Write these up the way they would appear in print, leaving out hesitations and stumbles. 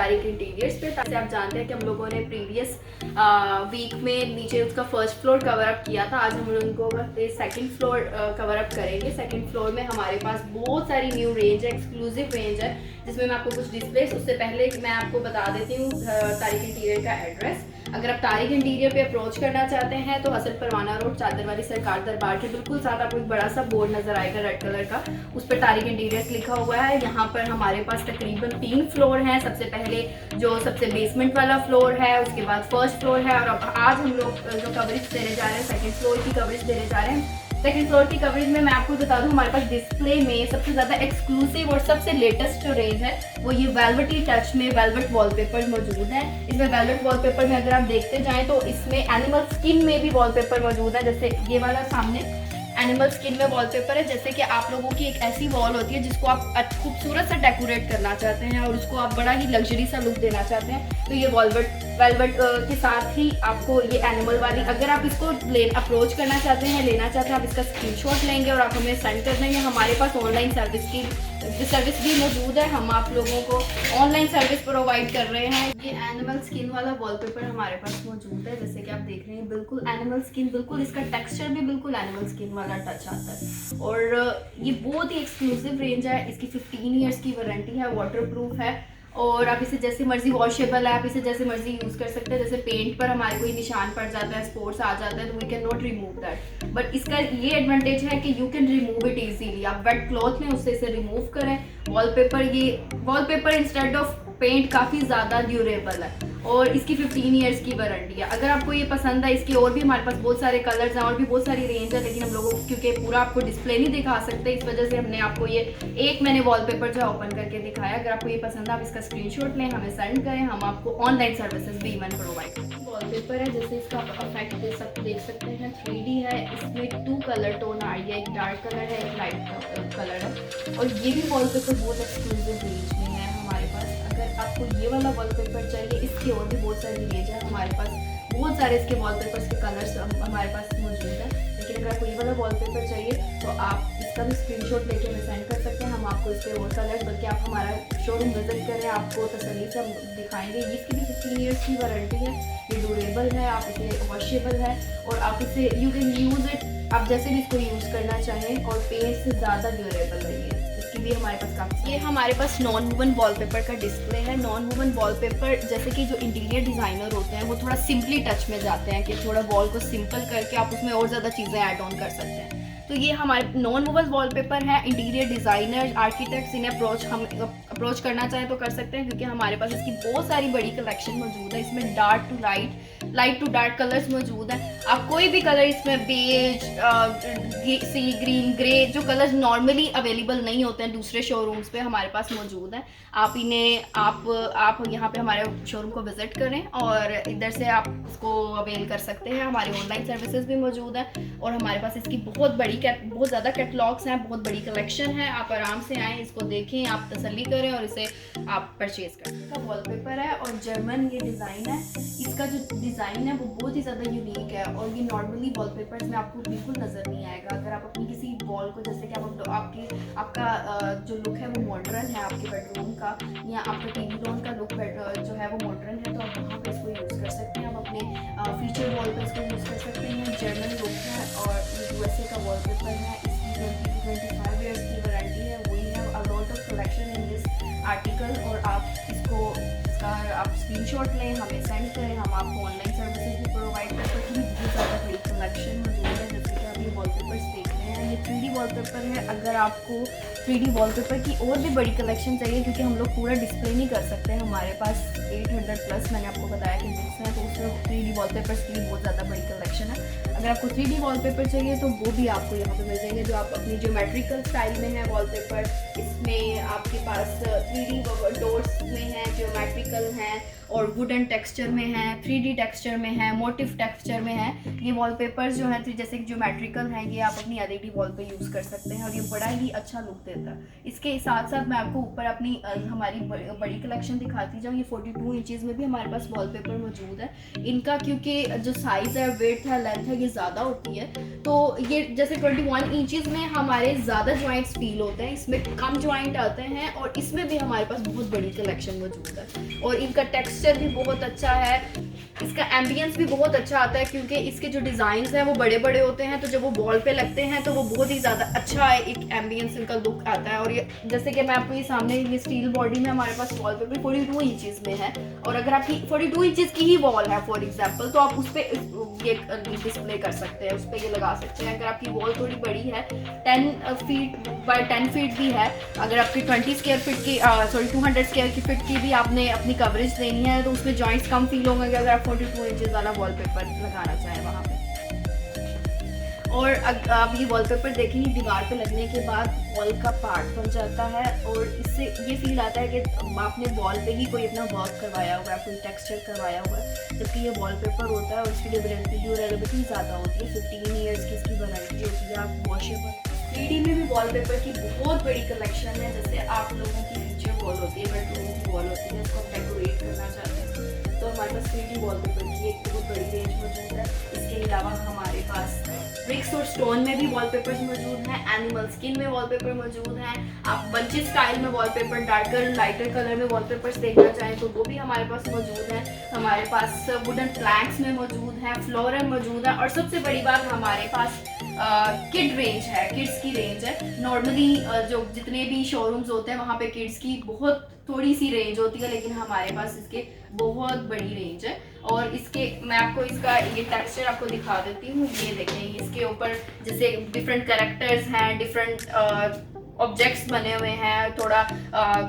Tariq interiors पे। जैसे आप जानते हैं कि हम लोगों ने प्रीवियस वीक में नीचे उसका फर्स्ट फ्लोर कवर अप किया था। आज हम उनको सेकंड फ्लोर कवर अप करेंगे। सेकंड फ्लोर में हमारे पास बहुत सारी न्यू रेंज है, एक्सक्लूसिव रेंज है, जिसमें मैं आपको कुछ डिस्प्ले। उससे पहले मैं आपको बता देती हूँ तारिक इंटीरियर का एड्रेस। अगर आप तारिक इंटीरियर पे अप्रोच करना चाहते हैं तो हसन परवाना रोड चादर वाली सरकार दरबार के बिल्कुल साथ आपको एक बड़ा सा बोर्ड नजर आएगा रेड कलर का, उस पर तारिक इंटीरियर्स लिखा हुआ है। यहाँ पर हमारे पास तकरीबन 3 फ्लोर हैं। सबसे पहले जो सबसे बेसमेंट वाला फ्लोर है, उसके बाद फर्स्ट फ्लोर है, और अब आज हम लोग जो कवरेज देने जा रहे हैं सेकेंड फ्लोर की कवरेज देने जा रहे हैं। सेकंड फ्लोर की कवरेज में मैं आपको बता दूं, हमारे पास डिस्प्ले में सबसे ज़्यादा एक्सक्लूसिव और सबसे लेटेस्ट जो रेंज है वो ये वेलवेटी टच में वेलवेट वॉलपेपर मौजूद है। इसमें वेलवेट वॉलपेपर में अगर आप देखते जाएं तो इसमें एनिमल स्किन में भी वॉलपेपर मौजूद है। जैसे ये वाला सामने एनिमल स्किन में वॉलपेपर है। जैसे कि आप लोगों की एक ऐसी वॉल होती है जिसको आप खूबसूरत सा डेकोरेट करना चाहते हैं और उसको आप बड़ा ही लग्जरी सा लुक देना चाहते हैं, तो ये वेलवेट के साथ ही आपको ये एनिमल वाली, अगर आप इसको अप्रोच करना चाहते हैं, लेना चाहते हैं, आप इसका स्क्रीनशॉट लेंगे और आप हमें सेंड कर देंगे। हमारे पास ऑनलाइन सर्विस भी मौजूद है। हम आप लोगों को ऑनलाइन सर्विस प्रोवाइड कर रहे हैं। ये एनिमल स्किन वाला वॉलपेपर हमारे पास मौजूद है। जैसे कि आप देख रहे हैं बिल्कुल एनिमल स्किन, बिल्कुल इसका टेक्सचर भी बिल्कुल एनिमल स्किन वाला टच आता है। और ये बहुत ही एक्सक्लूसिव रेंज है। इसकी 15 ईयर्स की वारंटी है, वाटरप्रूफ है, और आप इसे जैसे मर्जी वॉशेबल है, आप इसे जैसे मर्जी यूज़ कर सकते हैं। जैसे पेंट पर हमारे कोई निशान पड़ जाता है, स्पॉट्स आ जाता है, तो we can not remove that. But इसका ये एडवांटेज है कि you can remove it easily. आप वेट क्लॉथ में उससे इसे रिमूव करें। वॉलपेपर इंस्टेड ऑफ पेंट काफ़ी ज़्यादा ड्यूरेबल है और इसकी 15 ईयर्स की वारंटी है। अगर आपको ये पसंद है, इसके और भी हमारे पास बहुत सारे कलर्स हैं और भी बहुत सारी रेंज है, लेकिन हम लोगों को क्योंकि पूरा आपको डिस्प्ले नहीं दिखा सकते, इस वजह से हमने आपको ये एक मैंने वॉलपेपर जो है ओपन करके दिखाया। अगर आपको ये पसंद है आप इसका स्क्रीनशॉट लें, हमें सेंड करें, हम आपको ऑनलाइन सर्विसेज भी इवन प्रोवाइड करें। वॉलपेपर है, जैसे इसका इफेक्ट देख सकते हैं 3D है। इसमें 2 कलर टोन आ रही है, एक डार्क कलर है, एक लाइट कलर है, और ये भी वॉलपेपर बहुत एक्सक्लूसिव रेंज में है हमारे पास। अगर आपको ये वाला वॉलपेपर चाहिए, इसकी और भी बहुत सारी रेंज है हमारे पास, बहुत सारे इसके वॉलपेपर्स के कलर्स हमारे पास मौजूद हैं। लेकिन अगर आपको ये वाला वॉलपेपर चाहिए तो आप इसका भी स्क्रीनशॉट लेके हमें सेंड कर सकते हैं। हम आपको इसके और कलर्स, बल्कि आप हमारा शोरूम विजिट करें, आपको तसल्ली से दिखाएंगे। इसकी भी 15 ईयर्स की वारंटी है, ये ड्यूरेबल है, आप इसे वॉशेबल है, और आप इसे यू कैन यूज़ इट, आप जैसे भी इसको यूज़ करना चाहें, और पेंट से ज़्यादा ड्यूरेबल है ये। इसकी भी हमारे पास काफ़ी, ये हमारे पास नॉन वूवन वॉलपेपर का डिस्प्ले है। नॉन वूवन वॉलपेपर जैसे कि जो इंटीरियर डिज़ाइनर होते हैं वो थोड़ा सिंपली टच में जाते हैं कि थोड़ा वॉल को सिंपल करके आप उसमें और ज़्यादा चीज़ें ऐड ऑन कर सकते हैं। तो ये हमारे नॉन वूवन वॉलपेपर है। इंटीरियर डिज़ाइनर, आर्किटेक्ट्स इन्हें अप्रोच करना चाहें तो कर सकते हैं, क्योंकि हमारे पास इसकी बहुत सारी बड़ी कलेक्शन मौजूद है। इसमें dark to light to dark colours मौजूद हैं। आप कोई भी कलर इसमें बेज, सी ग्रीन, ग्रे, जो कलर्स नॉर्मली अवेलेबल नहीं होते हैं दूसरे शोरूम्स पे, हमारे पास मौजूद हैं। आप यहाँ पे हमारे शोरूम को विजिट करें और इधर से आप इसको अवेल कर सकते हैं। हमारी ऑनलाइन सर्विसेज भी मौजूद हैं और हमारे पास इसकी बहुत ज़्यादा कैटलॉग्स हैं, बहुत बड़ी कलेक्शन है। आप आराम से आएँ, इसको देखें, आप तसल्ली करें और इसे आप परचेज़ करें। इसका वॉलपेपर है और जर्मन ये डिज़ाइन है। इसका जो डिज़ाइन है वो बहुत ही ज़्यादा यूनिक है और ये नॉर्मली वॉलपेपर्स में आपको बिल्कुल नज़र नहीं आएगा। अगर आप अपनी किसी वॉल को, जैसे कि आपका जो लुक है वो मॉडर्न है आपके बेडरूम का, या आपका टीवी रूम का लुक जो है वो मॉडर्न है, तो आप वहाँ पे इसको यूज़ कर सकते हैं। आप अपने फीचर वॉल पर इसको यूज़ कर सकते हैं। जर्मन लुक है और USA का वॉलपेपर है। इसकी 25 ईयर्स की वारंटी है। We have a lot of collection in this article, और आप इसका आप स्क्रीनशॉट लें, हमें सेंड करें, हम आपको ऑनलाइन सर्विसेज भी प्रोवाइड कर सकते हैं। बहुत ज़्यादा बड़ी कलेक्शन मौजूद है। जैसे कि आप ये वॉलपेपर्स देख रहे हैं, ये 3D वॉलपेपर है। अगर आपको 3D वॉलपेपर की और भी बड़ी कलेक्शन चाहिए, क्योंकि हम लोग पूरा डिस्प्ले नहीं कर सकते हैं, हमारे पास 800+ मैंने आपको बताया कि बुक्स हैं, तो उसमें 3D वॉलपेपर्स की बहुत ज़्यादा बड़ी कलेक्शन है। अगर आपको 3D वॉलपेपर चाहिए तो वो भी आपको यहाँ पे मिल जाएंगे, जो आप अपनी ज्योमेट्रिकल स्टाइल में है वॉलपेपर। इसमें आपके पास 3D डोर्स में है, ज्योमेट्रिकल हैं, और वुडन टेक्सचर में है, 3D टेक्सचर में है, मोटिव टेक्सचर में है। ये वॉलपेपर्स जो हैं जैसे कि ज्योमेट्रिकल हैं, ये आप अपनी LED वॉल पे यूज़ कर सकते हैं और ये बड़ा ही अच्छा लुक देता है। इसके साथ साथ मैं आपको ऊपर अपनी हमारी बड़ी कलेक्शन दिखाती जाऊँ। ये 42 इंचज़ में भी हमारे पास वॉलपेपर मौजूद है। इनका क्योंकि जो साइज़ है, वेट है, लेंथ है, ये ज़्यादा होती है, तो ये जैसे 21 इंचज़ में हमारे ज़्यादा जॉइंट्स फील होते हैं, इसमें कम जॉइंट आते हैं और इसमें भी हमारे पास बहुत बड़ी कलेक्शन मौजूद है और इनका टेक्सचर भी बहुत अच्छा है, इसका एम्बियंस भी बहुत अच्छा आता है क्योंकि इसके जो डिज़ाइंस हैं वो बड़े बड़े होते हैं, तो जब वो वॉल पे लगते हैं तो वो बहुत ही ज़्यादा अच्छा है, एक एम्बियंस इनका लुक आता है। और ये जैसे कि मैं आपको ये सामने ये स्टील बॉडी में हमारे पास वॉल पेपर 42 इंचज़ में है और अगर आपकी 42 इंचज़ की ही वॉल है फॉर एग्जाम्पल, तो आप उस पर ये डिस्प्ले कर सकते हैं, उस पर ये लगा सकते हैं। अगर आपकी वॉल थोड़ी बड़ी है 10 फीट बाय 10 फीट भी है, अगर आपकी 20 स्क्वायर फीट की 200 स्क्वायर फीट की भी आपने अपनी कवरेज देनी है तो उसमें जॉइंट्स कम फील होंगे अगर आप 42 इंचज़ वाला वॉलपेपर लगाना चाहें वहाँ पे। और आप ये वॉलपेपर देखेंगे दीवार पे लगने के बाद वॉल का पार्ट बन जाता है और इससे ये फील आता है कि आपने वॉल पे ही कोई अपना वर्क करवाया हुआ है, कोई टेक्सचर करवाया हुआ है, जबकि ये वॉलपेपर होता है और इसकी ड्यूरेबिलिटी ड्यूरेबिलिटी ज़्यादा होती है, 15 ईयर्स की इसकी वारंटी होती है। आप वॉशेबल 3D में भी वॉलपेपर की बहुत बड़ी कलेक्शन है। जैसे आप लोगों की नीचे वॉल होती है, बेडरूम की वॉल होती है, इसको आप डेकोरेट करना चाहते हैं तो हमारे पास 3D वॉलपेपर की एक बहुत बड़ी रेंज मौजूद है। इसके अलावा हमारे पास ब्रिक्स और स्टोन में भी वॉलपेपर्स मौजूद हैं, एनिमल स्किन में वॉलपेपर मौजूद हैं, आप बंची स्टाइल में वॉलपेपर डार्कर लाइटर कलर में वॉलपेपर्स देखना चाहें तो वो भी हमारे पास मौजूद हैं। हमारे पास वुडन प्लैंक्स में मौजूद हैं, फ्लोरल मौजूद है और सबसे बड़ी बात हमारे पास किड रेंज है, किड्स की रेंज है। नॉर्मली जो जितने भी शोरूम्स होते हैं वहाँ पे किड्स की बहुत थोड़ी सी रेंज होती है, लेकिन हमारे पास इसके बहुत बड़ी रेंज है। और इसके मैं आपको इसका ये टेक्सचर आपको दिखा देती हूँ, ये देखें इसके ऊपर जैसे डिफरेंट कैरेक्टर्स हैं, डिफरेंट ऑब्जेक्ट्स बने हुए हैं, थोड़ा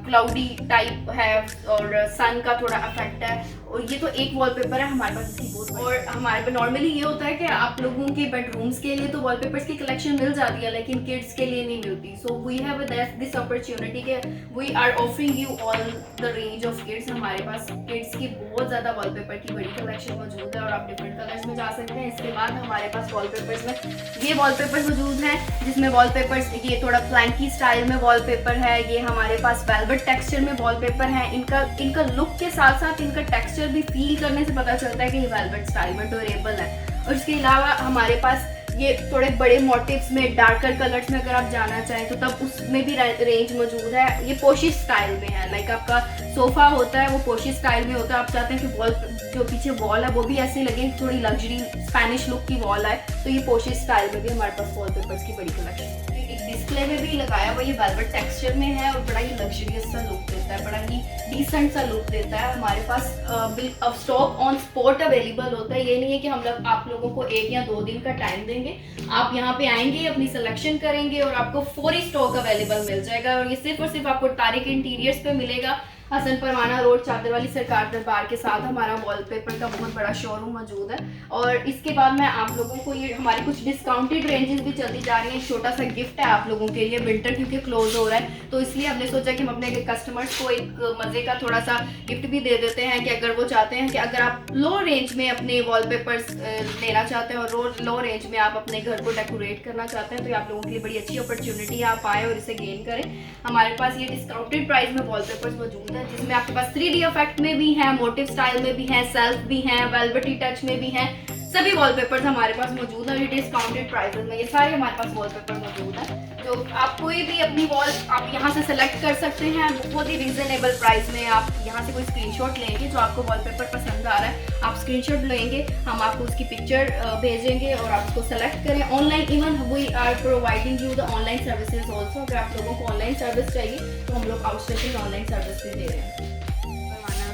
क्लाउडी टाइप है और सन का थोड़ा इफेक्ट है और ये तो एक वॉलपेपर है हमारे पास इसकी बहुत। और हमारे पास नॉर्मली ये होता है कि आप लोगों के बेडरूम्स के लिए तो वॉलपेपर्स की कलेक्शन मिल जाती है लेकिन किड्स के लिए नहीं मिलती, so we have this opportunity के we are offering you all the range of kids. हमारे पास किड्स की बहुत ज़्यादा वॉलपेपर की बड़ी कलेक्शन मौजूद है और आप डिफरेंट कलर्स में जा सकते हैं। इसके बाद हमारे पास वॉलपेपर्स में ये वॉलपेपर्स मौजूद हैं जिसमें वॉलपेपर्स ये थोड़ा फ्लैंकी स्टाइल में वॉलपेपर है, ये हमारे पास वेलवेट टेक्सचर में वॉलपेपर है। इनका लुक के साथ साथ इनका टेक्सचर भी फील करने से पता चलता है कि ये वेलवेट स्टाइल में ड्यूरेबल है। और इसके अलावा हमारे पास ये थोड़े बड़े मोटिव्स में डार्कर कलर्स में अगर आप जाना चाहें तो तब उसमें भी रेंज मौजूद है। ये पोशी स्टाइल में है, लाइक आपका सोफा होता है वो पोशी स्टाइल में होता है, आप चाहते हैं कि वॉल जो पीछे वॉल है वो भी ऐसे लगे, थोड़ी लग्जरी स्पेनिश लुक की वॉल है, तो ये पोशी स्टाइल में भी हमारे पास वॉलपेपर्स की बड़ी कलेक्शन है। डिस्प्ले में भी लगाया हुआ ये वेलवेट टेक्सचर में है और बड़ा ही लग्जरियस सा लुक देता है, बड़ा ही डिसेंट सा लुक देता है। हमारे पास स्टॉक ऑन स्पॉट अवेलेबल होता है, ये नहीं है कि हम लोग आप लोगों को 1 या 2 दिन का टाइम देंगे, आप यहाँ पे आएंगे अपनी सिलेक्शन करेंगे और आपको फौरी स्टॉक अवेलेबल मिल जाएगा। और ये सिर्फ और सिर्फ आपको तारिक इंटीरियर्स पे मिलेगा, हसन परवाना रोड चादर वाली सरकार दरबार के साथ हमारा वॉलपेपर का बहुत बड़ा शोरूम मौजूद है। और इसके बाद मैं आप लोगों को ये हमारी कुछ डिस्काउंटेड रेंजेस भी चलती जा रही हैं, छोटा सा गिफ्ट है आप लोगों के लिए, विंटर क्योंकि क्लोज हो रहा है तो इसलिए हमने सोचा कि हम अपने कस्टमर्स को एक मज़े का थोड़ा सा गिफ्ट भी दे देते हैं कि अगर वो चाहते हैं कि अगर आप लो रेंज में अपने वॉलपेपर्स लेना चाहते हैं और लो रेंज में आप अपने घर को डेकोरेट करना चाहते हैं तो ये आप लोगों के लिए बड़ी अच्छी अपॉर्चुनिटी है, आप आए और इसे गेन करें। हमारे पास ये डिस्काउंटेड प्राइस में वॉलपेपर्स मौजूद है जिसमें आपके पास 3D इफेक्ट में भी है, मोटिव स्टाइल में भी है, सेल्फ भी है, वेलवेटी टच में भी है, सभी वॉलपेपर्स हमारे पास मौजूद है। डिस्काउंटेड प्राइसेस में ये सारे हमारे पास वॉलपेपर मौजूद है, तो आप कोई भी अपनी वॉल आप यहाँ से सेलेक्ट कर सकते हैं बहुत ही रीजनेबल प्राइस में। आप यहाँ से कोई स्क्रीनशॉट लेंगे, जो आपको वॉलपेपर पसंद आ रहा है आप स्क्रीनशॉट लेंगे, हम आपको उसकी पिक्चर भेजेंगे और आप उसको सेलेक्ट करें online. Even we are providing you the online services also, अगर आप लोगों को ऑनलाइन सर्विस चाहिए तो हम लोग आउटस्टेशन ऑनलाइन सर्विस भी दे रहे हैं।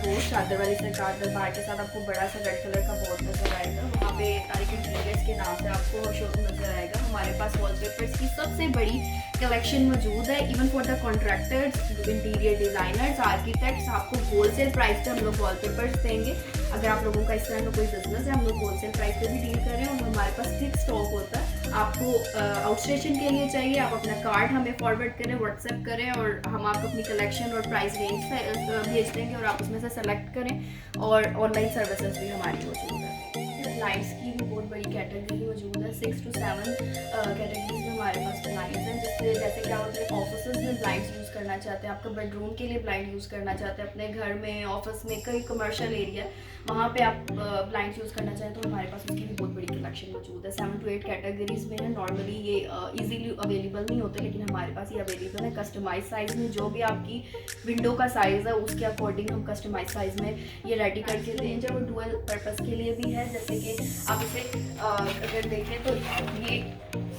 चादर वाली सरकार दरबार के साथ आपको बड़ा सा रेड कलर का बोर्ड नजर आएगा, वहाँ पे तारिक इंटीरियर्स के नाम से आपको शोरूम नजर आएगा। हमारे पास वॉलपेपर्स की सबसे बड़ी कलेक्शन मौजूद है, even for the contractors, interior designers, architects, आपको होलसेल प्राइस पे हम लोग वॉलपेपर्स देंगे। अगर आप लोगों का इस तरह का कोई बिजनेस है, हम लोग होलसेल प्राइस पे भी डील कर रहे हैं और हमारे पास फिक्स स्टॉक होता है। आपको आउटस्टेशन के लिए चाहिए, आप अपना कार्ड हमें फॉरवर्ड करें, व्हाट्सएप करें और हम आपको अपनी कलेक्शन और प्राइस रेंज भेज देंगे और आप उसमें से सेलेक्ट करें। और ऑनलाइन सर्विसेज भी हमारी मौजूद है। लाइट्स की भी बहुत बड़ी कैटेगरी मौजूद है, 6 to 7 कैटेगरीज में हमारे पास लाइट्स हैं, जिससे जैसे क्या होता है ऑफिस में ब्लाइंड्स यूज़ करना चाहते हैं, आपका बेडरूम के लिए ब्लाइंड यूज़ करना चाहते हैं, अपने घर में, ऑफिस में, कई कमर्शियल एरिया वहाँ पे आप ब्लाइंड्स यूज़ करना चाहें तो हमारे पास उसकी भी बहुत बड़ी कलेक्शन मौजूद है। 7 to 8 कैटेगरीज में है। नॉर्मली ये इजीली अवेलेबल नहीं होते, लेकिन हमारे पास ये अवेलेबल है कस्टमाइज साइज़ में। जो भी आपकी विंडो का साइज़ है उसके अकॉर्डिंग हम कस्टमाइज साइज़ में ये रेडी करके देंगे। और डुअल पर्पज़ के लिए भी है, जैसे कि आप इसे अगर देखें तो ये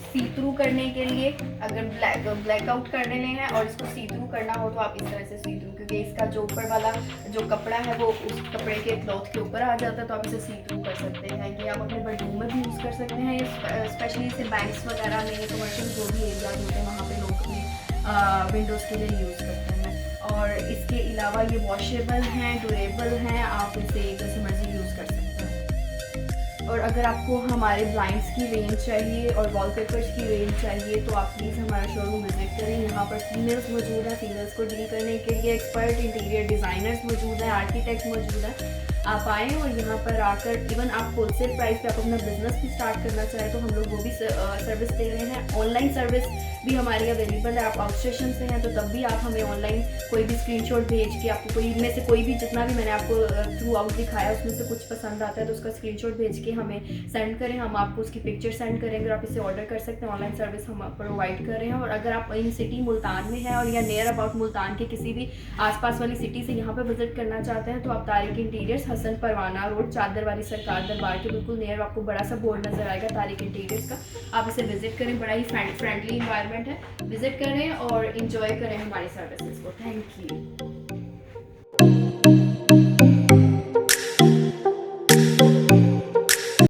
सी थ्रू करने के लिए, अगर ब्लैकआउट करने हैं और इसको सी थ्रू करना हो तो आप इस तरह से सी थ्रू, क्योंकि इसका जो ऊपर वाला जो कपड़ा है वो उस कपड़े के क्लॉथ के ऊपर आ जाता है, तो आप इसे सी थ्रू कर सकते हैं। ये आप अपने बेडरूम में भी यूज़ कर सकते हैं। ये स्पेशली इसे बैंक्स वगैरह में, कमर्शियल जो भी एरियाज होते हैं वहाँ पे लोग अपने विंडोज़ के लिए यूज़ करते हैं। और इसके अलावा ये वॉशेबल हैं, ड्यूरेबल हैं, आप इसे जैसे मर्जी यूज़ कर सकते हैं। और अगर आपको हमारे ब्लाइंड्स की रेंज चाहिए और वॉलपेपर्स की रेंज चाहिए तो आप प्लीज़ हमारा शोरूम विजिट करें। यहाँ पर फीमेल्स मौजूद हैं, फीमेल्स को डील करने के लिए एक्सपर्ट इंटीरियर डिज़ाइनर्स मौजूद हैं, आर्किटेक्ट मौजूद हैं। आप आएँ और यहाँ पर आकर इवन आप होलसेल प्राइस पे आप अपना बिजनेस भी स्टार्ट करना चाहें तो हम लोग वो भी सर्विस दे रहे हैं। ऑनलाइन सर्विस भी हमारी अवेलेबल है। आप आउट स्टेशन से हैं तो तब भी आप हमें ऑनलाइन कोई भी स्क्रीनशॉट भेज के, आपको कोई में से कोई भी, जितना भी मैंने आपको थ्रू आउट दिखाया उसमें से कुछ पसंद आता है तो उसका स्क्रीनशॉट भेज के हमें सेंड करें, हम आपको उसकी पिक्चर सेंड करेंगे और आप इसे ऑर्डर कर सकते हैं। ऑनलाइन सर्विस हम प्रोवाइड कर रहे हैं। और अगर आप इन सिटी मुल्तान में है और या नियर अबाउट मुल्तान के किसी भी आसपास वाली सिटी से यहाँ पर विजिट करना चाहते हैं तो आप तारिक इंटीरियर्स, हसन परवाना रोड, चादर वाली सरकार दरबार के बिल्कुल नियर आपको बड़ा सा बोर्ड नजर आएगा तारिक इंटीरियर्स का। आप इसे विजिट करें, बड़ा ही फ्रेंडली इन्वायरमेंट है। विजिट करें और इन्जॉय करें हमारी सर्विसेज को। Thank you.